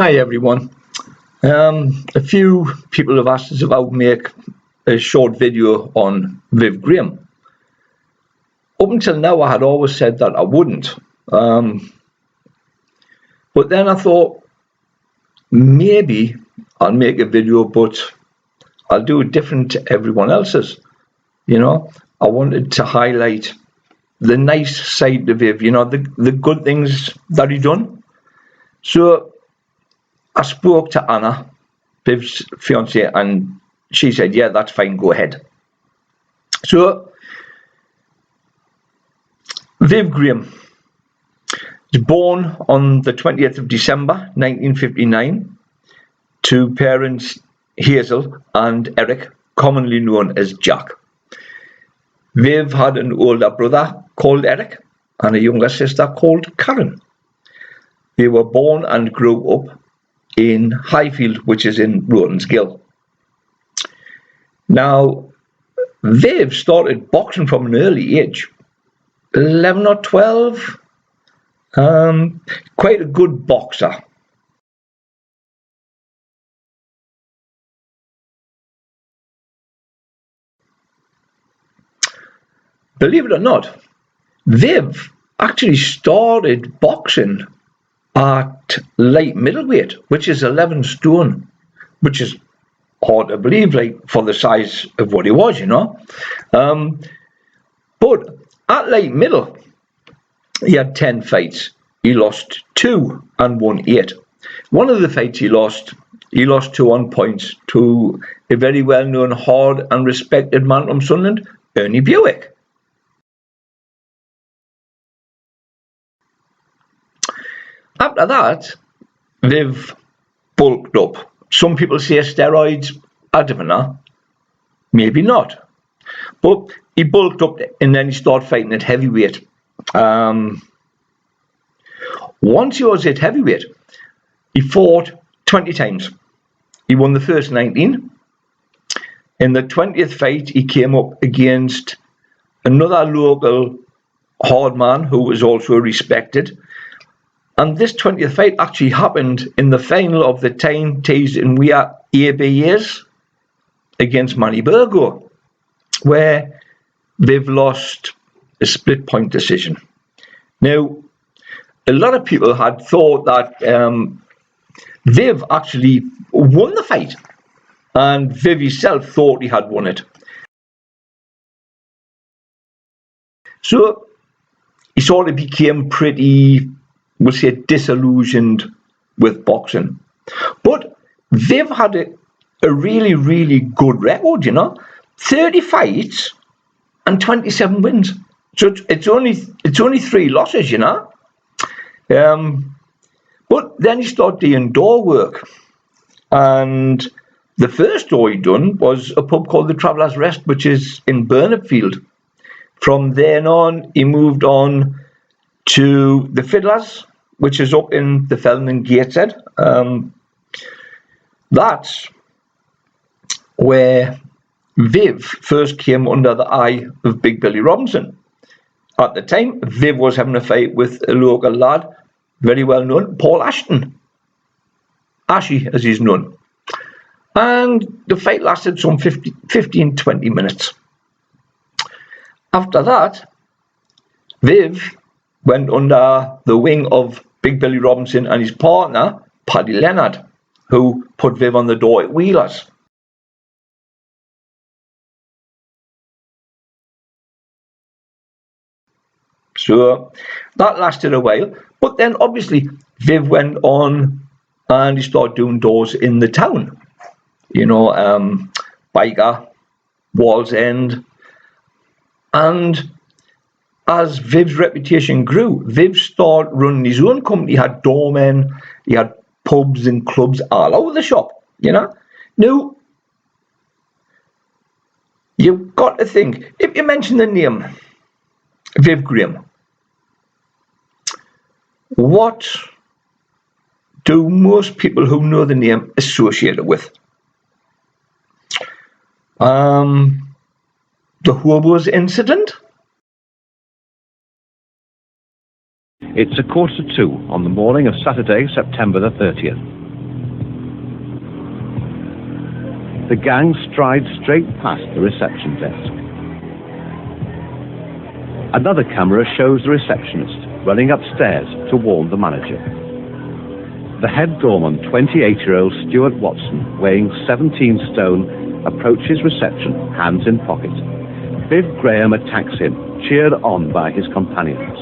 Hi everyone. A few people have asked us about make a short video on Viv Graham. Up until now I had always said that I wouldn't. But then I thought maybe I'll make a video, but I'll do it different to everyone else's. I wanted to highlight the nice side of Viv, the good things that he done. So I spoke to Anna, Viv's fiance, and she said, yeah, that's fine, go ahead. So, Viv Graham was born on the 20th of December 1959 to parents Hazel and Eric, commonly known as Jack. Viv had an older brother called Eric and a younger sister called Karen. They were born and grew up in Highfield, which is in Rotensgill. Now, Viv started boxing from an early age, 11 or 12, quite a good boxer. Believe it or not, Viv actually started boxing at light middleweight, which is 11 stone, which is hard to believe, like, for the size of what he was, But at light middle, he had 10 fights. He lost 2 and won 8. One of the fights he lost 2 on points to a very well-known, hard and respected man from Sunderland, Ernie Buick. After that, Viv bulked up. Some people say steroids, I don't know, maybe not. But he bulked up and then he started fighting at heavyweight. Once he was at heavyweight, he fought 20 times. He won the first 19. In the 20th fight, he came up against another local hard man who was also respected. And this 20th fight actually happened in the final of the Tyne Tees and Weir ABAs against Manny Burgo, where Viv lost a split point decision. Now, a lot of people had thought that Viv actually won the fight, and Viv himself thought he had won it. So he sort of became pretty, we'll say, disillusioned with boxing. But Viv had a really, really good record, 30 fights and 27 wins. So it's only 3 losses, But then he started doing door work. And the first door he done was a pub called the Traveller's Rest, which is in Burnopfield. From then on, he moved on to the Fiddlers, which is up in the Felden and Gateshead. That's where Viv first came under the eye of Big Billy Robinson. At the time, Viv was having a fight with a local lad, very well known, Paul Ashton. Ashy, as he's known. And the fight lasted some 15-20 minutes. After that, Viv went under the wing of Big Billy Robinson and his partner, Paddy Leonard, who put Viv on the door at Wheelers. So that lasted a while, but then obviously Viv went on and he started doing doors in the town, Biker, Wall's End, and as Viv's reputation grew, Viv started running his own company. He had doormen, he had pubs and clubs all over the shop, Now, you've got to think, if you mention the name Viv Graham, what do most people who know the name associate it with? The Hobos incident? It's 1:45 on the morning of Saturday, September the 30th. The gang strides straight past the reception desk. Another camera shows the receptionist running upstairs to warn the manager. The head doorman, 28-year-old Stuart Watson, weighing 17 stone, approaches reception, hands in pocket. Viv Graham attacks him, cheered on by his companions.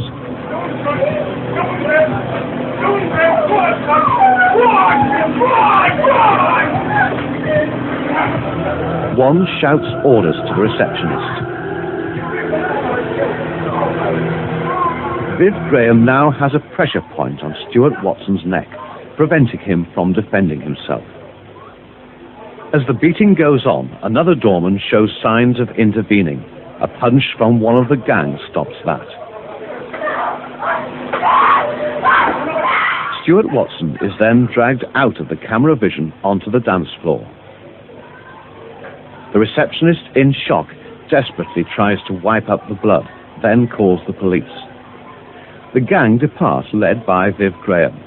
One shouts orders to the receptionist. Viv Graham now has a pressure point on Stuart Watson's neck, preventing him from defending himself. As the beating goes on, another doorman shows signs of intervening. A punch from one of the gang stops that. Stuart Watson is then dragged out of the camera vision onto the dance floor. The receptionist, in shock, desperately tries to wipe up the blood, then calls the police. The gang depart, led by Viv Graham.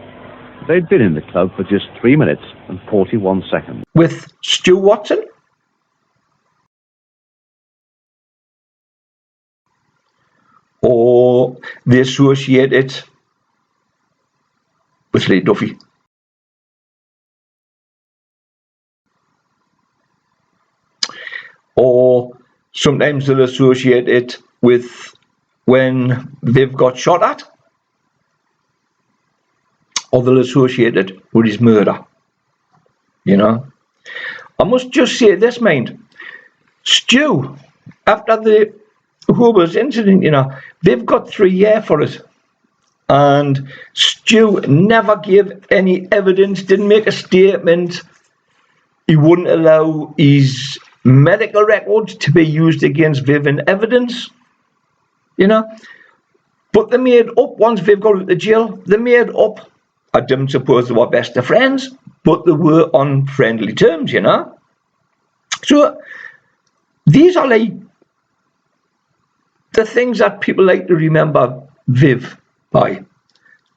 They'd been in the club for just 3 minutes and 41 seconds. With Stu Watson? Or they associate it with Lee Duffy? Or sometimes they'll associate it with when Viv got shot at? Or they'll associate it with his murder? You know? I must just say this, mind. Stu, after the Hobos incident, you know, Viv got 3 years for it. And Stu never gave any evidence, didn't make a statement. He wouldn't allow his medical records to be used against Viv in evidence. You know? But they made up, once Viv got out of jail, they made up. I didn't suppose they were best of friends, but they were on friendly terms, you know. So these are like the things that people like to remember Viv by.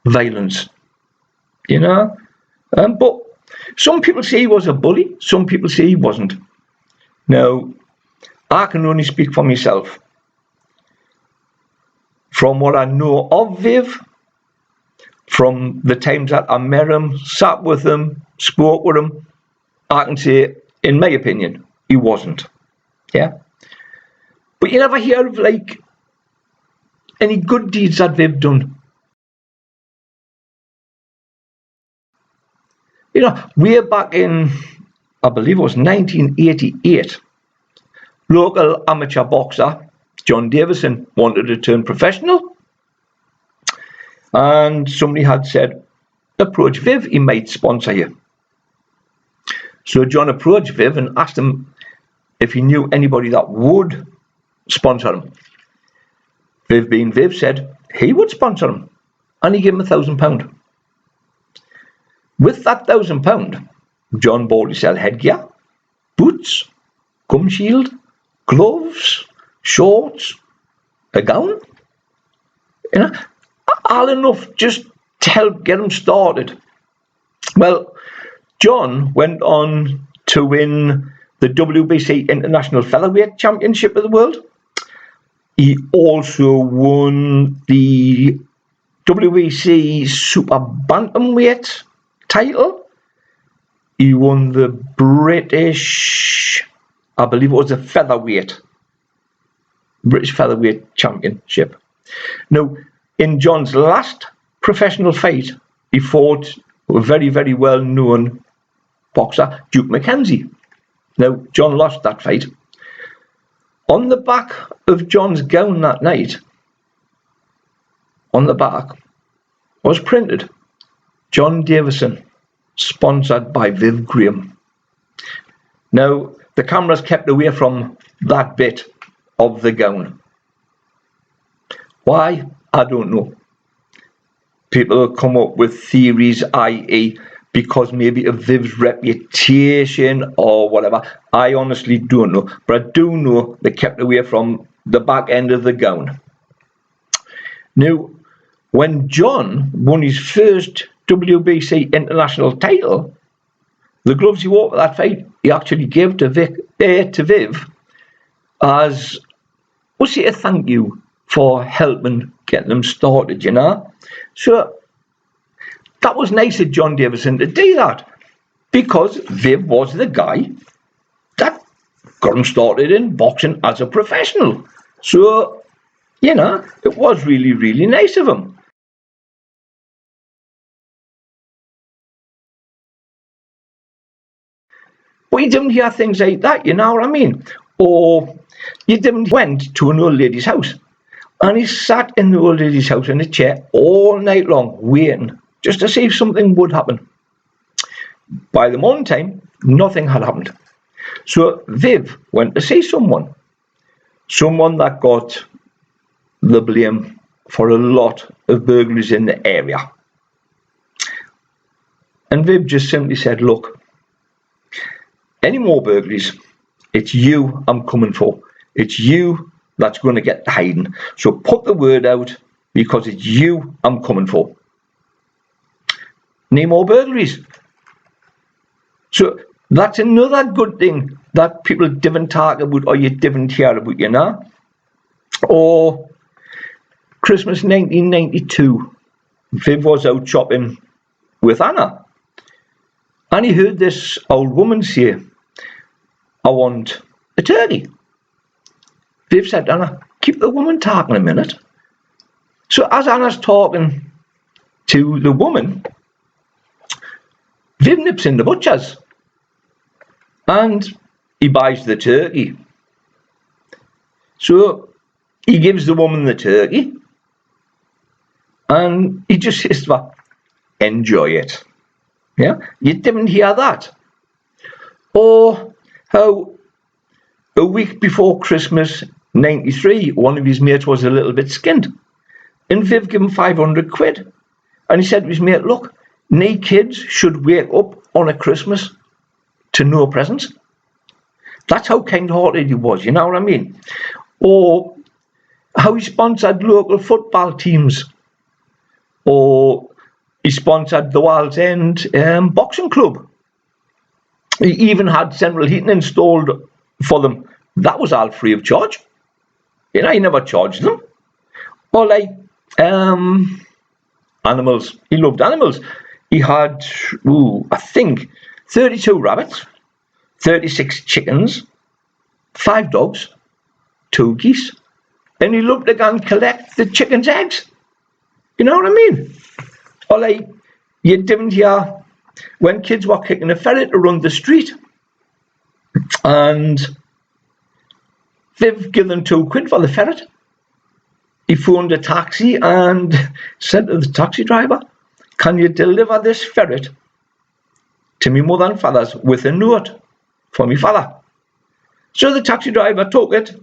Violence, you know. But some people say he was a bully, some people say he wasn't. Now, I can only speak for myself. From what I know of Viv, from the times that I met him, sat with him, spoke with him, I can say, in my opinion, he wasn't. Yeah? But you never hear of, like, any good deeds that Viv done. You know, way back in, I believe it was 1988, local amateur boxer John Davison wanted to turn professional. And somebody had said, approach Viv, he might sponsor you. So John approached Viv and asked him if he knew anybody that would sponsor him. Viv, being Viv, said he would sponsor him. And he gave him £1,000. With that £1,000, John bought himself headgear, boots, gum shield, gloves, shorts, a gown. You know, all enough just to help get him started. Well, John went on to win the WBC International Featherweight Championship of the World. He also won the WBC Super Bantamweight title. He won the British, I believe it was the British Featherweight Championship. Now, in John's last professional fight, he fought a very, very well-known boxer, Duke McKenzie. Now, John lost that fight. On the back of John's gown that night, on the back, was printed, John Davison, sponsored by Viv Graham. Now, the cameras kept away from that bit of the gown. Why? I don't know. People come up with theories, i.e. because maybe of Viv's reputation or whatever. I honestly don't know. But I do know they kept away from the back end of the gown. Now, when John won his first WBC international title, the gloves he wore for that fight he actually gave to Viv as, we'll say, a thank you for helping get them started, you know. So that was nice of John Davison to do that, because Viv was the guy that got him started in boxing as a professional. So, you know, it was really, really nice of him. But you didn't hear things like that, you know what I mean? Or you didn't went to an old lady's house and he sat in the old lady's house in a chair all night long waiting just to see if something would happen. By the morning time, nothing had happened. So Viv went to see someone that got the blame for a lot of burglaries in the area. And Viv just simply said, look, any more burglaries, it's you I'm coming for. It's you that's going to get the hiding. So put the word out, because it's you I'm coming for. Any more burglaries. So that's another good thing that people didn't talk about, or you didn't hear about, you know. Or Christmas 1992, Viv was out shopping with Anna, and he heard this old woman say, I want a turkey. Viv said, Anna, keep the woman talking a minute. So as Anna's talking to the woman, Viv nips in the butcher's and he buys the turkey. So he gives the woman the turkey and he just says to her, enjoy it. Yeah, you didn't hear that. Or how a week before Christmas 93, one of his mates was a little bit skinned, and Viv gave him 500 quid, and he said to his mate, look, no kids should wake up on a Christmas to no presents. That's how kind-hearted he was, you know what I mean? Or how he sponsored local football teams, or he sponsored the Wall's End boxing club. He even had central heating installed for them. That was all free of charge. You know, he never charged them. Or like animals. He loved animals. He had, I think, 32 rabbits, 36 chickens, 5 dogs, 2 geese. And he loved to go and collect the chickens' eggs. You know what I mean? Or like, you didn't hear when kids were kicking a ferret around the street, and Viv gave them 2 quid for the ferret. He phoned a taxi and said to the taxi driver, can you deliver this ferret to me mother and father's with a note for me father? So the taxi driver took it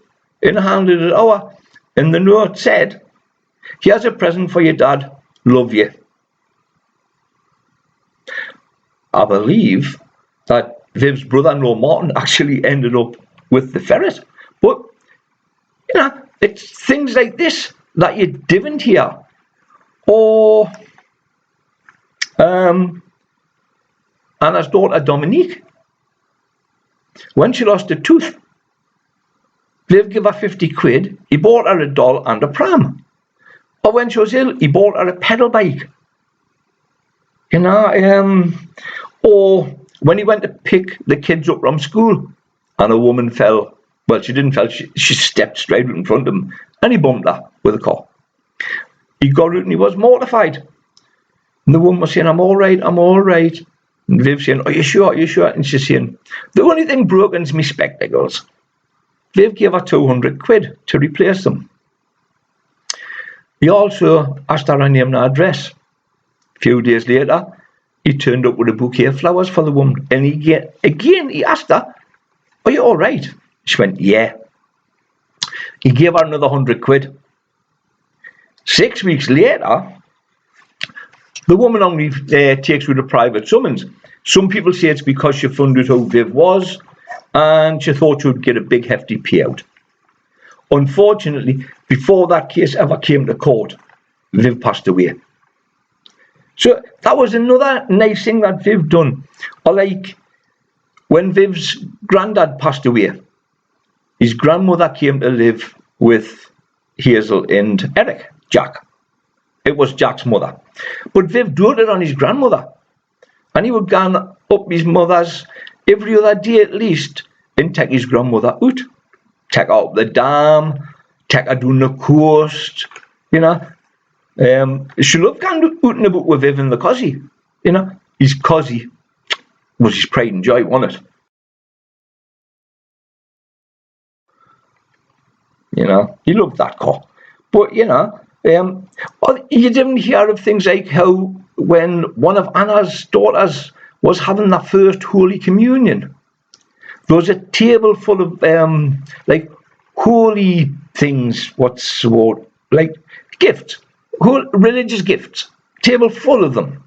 and handed it over, and the note said, here's a present for your dad, love you. I believe that Viv's brother-in-law Martin actually ended up with the ferret. But, you know, it's things like this that you didn't hear. Or Anna's daughter Dominique, when she lost a tooth, Viv gave her 50 quid, he bought her a doll and a pram. Or when she was ill, he bought her a pedal bike. You know, or when he went to pick the kids up from school and a woman fell, well, she didn't fall, she stepped straight in front of him and he bumped her with a car. He got out and he was mortified. And the woman was saying, I'm all right. And Viv saying, are you sure? And she's saying, the only thing broken is my spectacles. Viv gave her 200 quid to replace them. He also asked her name and address. A few days later, he turned up with a bouquet of flowers for the woman. And he asked her, are you all right? She went, yeah. He gave her another 100 quid. 6 weeks later, the woman only takes with a private summons. Some people say it's because she found out who Viv was and she thought she would get a big hefty payout. Unfortunately, before that case ever came to court, Viv passed away. So that was another nice thing that Viv done. Or like when Viv's granddad passed away, his grandmother came to live with Hazel and Eric, Jack. It was Jack's mother. But Viv doted on his grandmother. And he would go up his mother's every other day at least and take his grandmother out. Take her up the dam, take her down the coast, you know. She loved going out and about with Viv in the cosy, you know. His cosy was his pride and joy, wasn't it? You know, he loved that car. But, you know, you didn't hear of things like how when one of Anna's daughters was having their first Holy Communion, there was a table full of, like, holy things, what's the word, like, gifts, religious gifts, table full of them.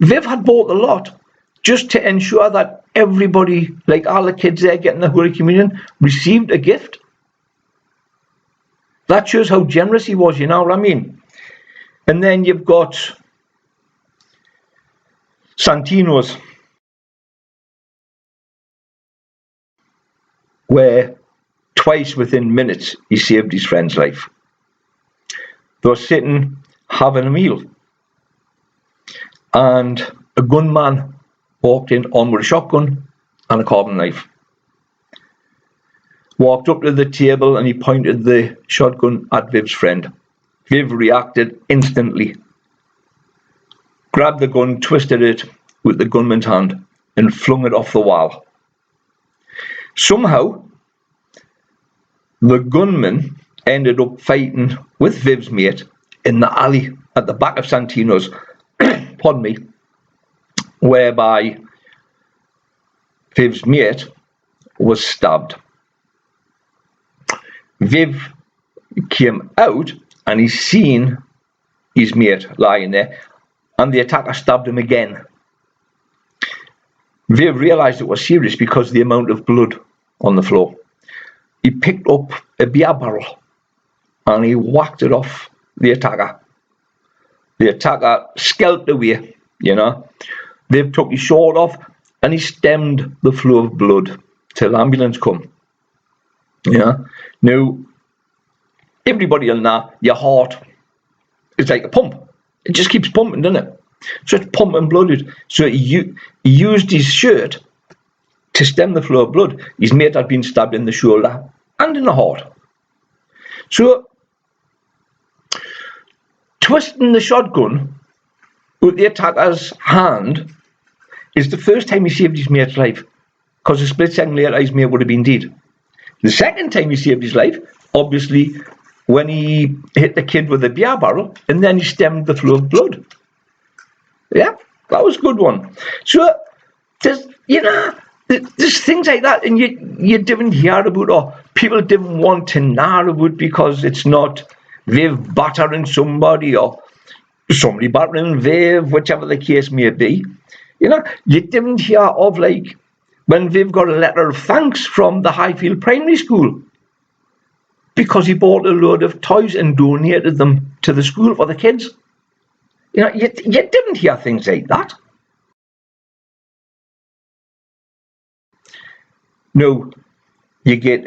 Viv had bought a lot just to ensure that everybody, like all the kids there getting the Holy Communion, received a gift. That shows how generous he was, you know what I mean? And then you've got Santino's, where twice within minutes he saved his friend's life. They were sitting having a meal, and a gunman walked in on with a shotgun and a carving knife. Walked up to the table and he pointed the shotgun at Viv's friend. Viv reacted instantly, grabbed the gun, twisted it with the gunman's hand and flung it off the wall. Somehow, the gunman ended up fighting with Viv's mate in the alley at the back of Santino's, pardon me, whereby Viv's mate was stabbed. Viv came out and he seen his mate lying there, and the attacker stabbed him again. Viv realised it was serious because of the amount of blood on the floor. He picked up a beer barrel and he whacked it off the attacker. The attacker scalped away, you know. Viv took his sword off and he stemmed the flow of blood till the ambulance come. Yeah. Now, everybody will know your heart is like a pump. It just keeps pumping, doesn't it? So it's pumping blood out. So he used his shirt to stem the flow of blood. His mate had been stabbed in the shoulder and in the heart. So, twisting the shotgun with the attacker's hand is the first time he saved his mate's life, because a split second later his mate would have been dead. The second time he saved his life, obviously, when he hit the kid with a beer barrel, and then he stemmed the flow of blood. Yeah, that was a good one. So, there's things like that, and you didn't hear about, or people didn't want to know about, because it's not Viv battering somebody, or somebody battering Viv, whichever the case may be. You know, you didn't hear of, like, when Viv got a letter of thanks from the Highfield Primary School because he bought a load of toys and donated them to the school for the kids. You know, you didn't hear things like that. No, you get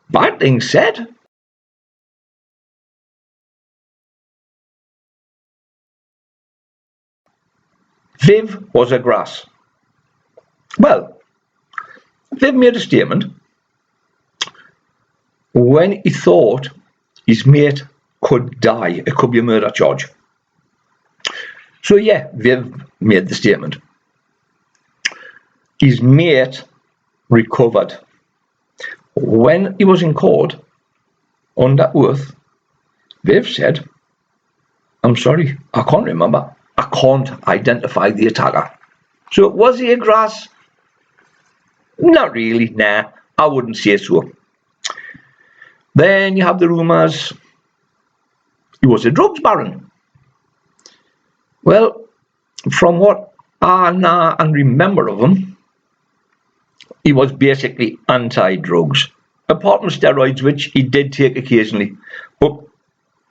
bad things said. Viv was a grass. Well, Viv made a statement when he thought his mate could die. It could be a murder charge. So yeah, Viv made the statement. His mate recovered. When he was in court, under oath, Viv said, "I'm sorry, I can't remember. I can't identify the attacker." So was he a grass? Not really, nah, I wouldn't say so. Then you have the rumours he was a drugs baron. Well, from what I know and remember of him, he was basically anti-drugs, apart from steroids, which he did take occasionally. But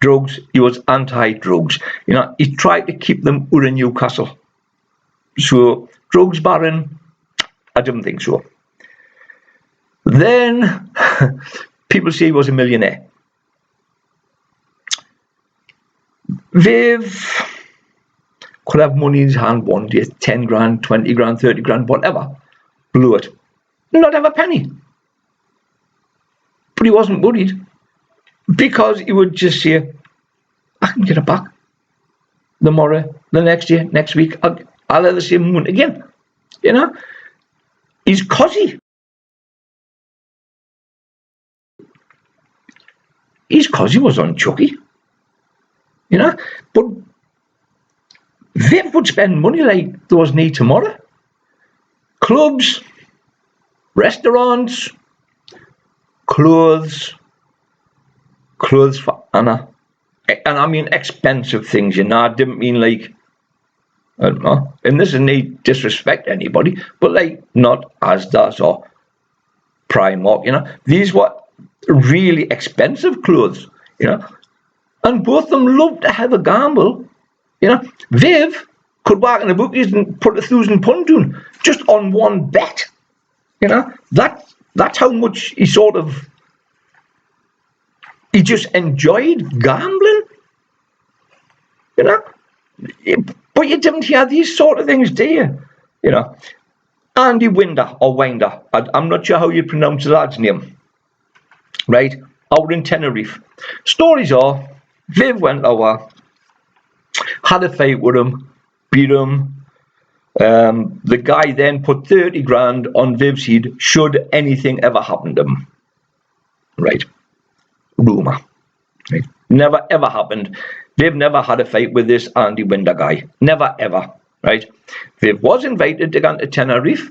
drugs, he was anti-drugs. You know, he tried to keep them out of Newcastle. So, drugs baron, I didn't think so. Then, people say he was a millionaire. Viv could have money in his hand one day, 10 grand, 20 grand, 30 grand, whatever. Blew it. Not have a penny. But he wasn't worried, because he would just say, I can get it back. Tomorrow, the next day, next week, I'll have the same amount again. You know? He's cosy. His cosy was on Chucky. You know? But Viv would spend money like there was no tomorrow. Clubs, restaurants, clothes for Anna. And I mean expensive things, you know. I didn't mean like, I don't know, and this is no disrespect to anybody, but like not Asda's or Primark, you know. These were really expensive clothes, you know. And both of them loved to have a gamble, you know. Viv could work in the bookies and put £1,000 down just on one bet, you know. That's how much he just enjoyed gambling, you know. But you didn't hear these sort of things, do you? You know. Andy Winder, or Winder, I'm not sure how you pronounce the lad's name, right, out in Tenerife. Stories are, Viv went over, had a fight with him, beat him. The guy then put 30 grand on Viv's head should anything ever happen to him. Right. Rumour. Right. Never ever happened. Viv never had a fight with this Andy Winder guy. Never ever. Right. Viv was invited to go to Tenerife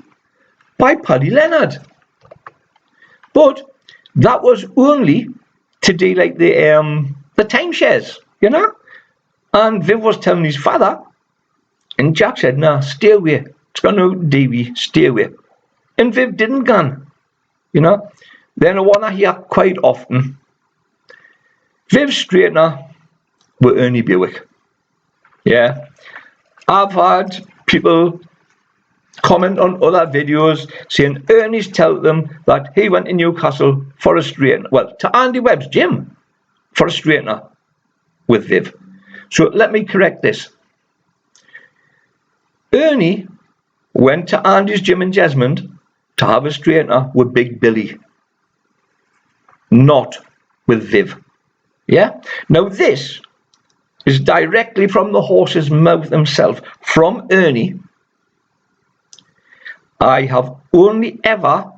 by Paddy Leonard. But that was only to do like the timeshares, you know. And Viv was telling his father, and Jack said, nah, stay away. It's got no DV, stay away. And Viv didn't go, you know. Then I want to hear quite often, Viv's straightener with Ernie Buick. Yeah. I've had people comment on other videos saying Ernie's tell them that he went to Newcastle for a straightener. Well, to Andy Webb's gym for a straightener with Viv. So let me correct this. Ernie went to Andy's gym in Jesmond to have a straightener with Big Billy, not with Viv. Yeah? Now this is directly from the horse's mouth himself, from Ernie. I have only ever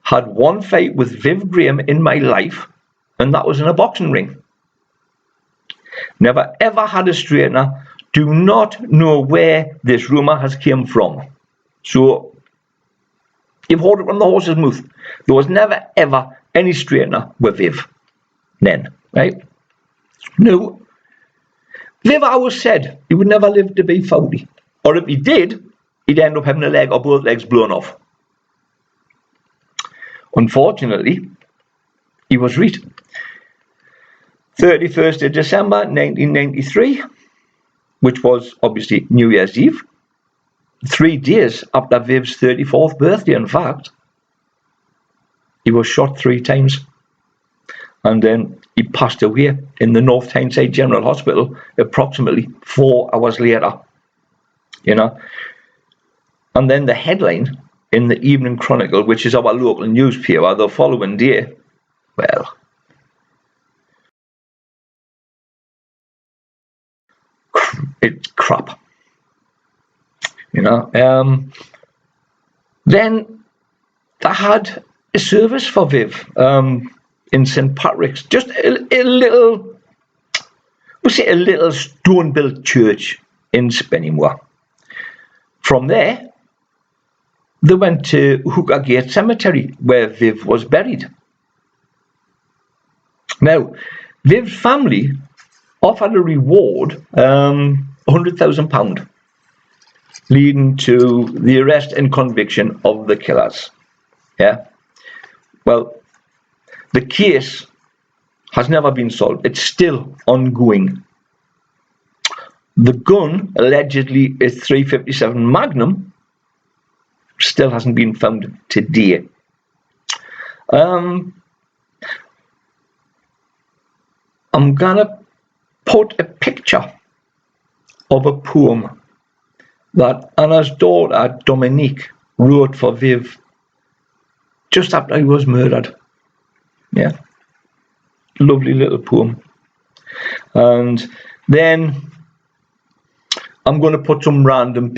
had one fight with Viv Graham in my life, and that was in a boxing ring. Never ever had a straightener. Do not know where this rumour has come from. So, you've heard it from the horse's mouth. There was never ever any straightener with Viv. Then, right? No. Viv always said he would never live to be 40. Or if he did, he'd end up having a leg or both legs blown off. Unfortunately, he was right. 31st of December 1993, which was obviously New Year's Eve, 3 days after Viv's 34th birthday, in fact, he was shot 3 times. And then he passed away in the North Tyneside General Hospital approximately 4 hours later. You know. And then the headline in the Evening Chronicle, which is our local newspaper, the following day, well, it's crap. You know. Then they had a service for Viv in St. Patrick's, just a little, we'll say a little stone-built church in Spennymoor. From there, they went to Hooker Gate Cemetery, where Viv was buried. Now, Viv's family offered a reward, £100,000, leading to the arrest and conviction of the killers. Yeah. Well, the case has never been solved. It's still ongoing. The gun, allegedly a .357 Magnum, still hasn't been found today. I'm gonna put a picture of a poem that Anna's daughter Dominique wrote for Viv just after he was murdered. Yeah, lovely little poem. And then I'm going to put some random